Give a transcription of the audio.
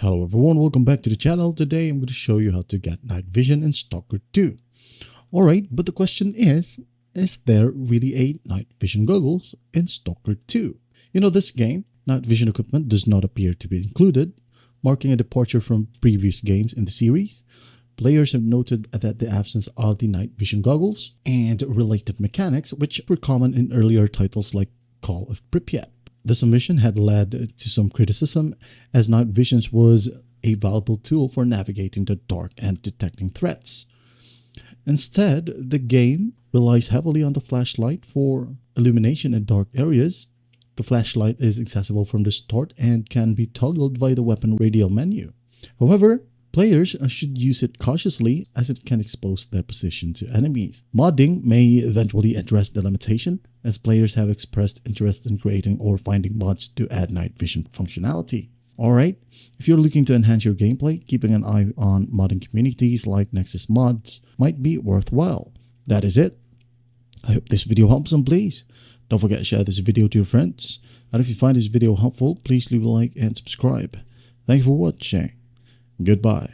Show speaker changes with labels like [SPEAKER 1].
[SPEAKER 1] Hello everyone, welcome back to the channel. Today I'm going to show you how to get night vision in Stalker 2. Alright, but the question is there really a night vision goggles in Stalker 2? You know, this game, night vision equipment does not appear to be included, marking a departure from previous games in the series. Players have noted that the absence of the night vision goggles and related mechanics, which were common in earlier titles like Call of Pripyat. This omission had led to some criticism, as night vision was a valuable tool for navigating the dark and detecting threats. Instead, the game relies heavily on the flashlight for illumination in dark areas. The flashlight is accessible from the start and can be toggled via the weapon radial menu. However, players should use it cautiously, as it can expose their position to enemies. Modding may eventually address the limitation, as players have expressed interest in creating or finding mods to add night vision functionality. Alright, if you're looking to enhance your gameplay, keeping an eye on modding communities like Nexus Mods might be worthwhile. That is it. I hope this video helps, and please don't forget to share this video to your friends. And if you find this video helpful, please leave a like and subscribe. Thank you for watching. Goodbye.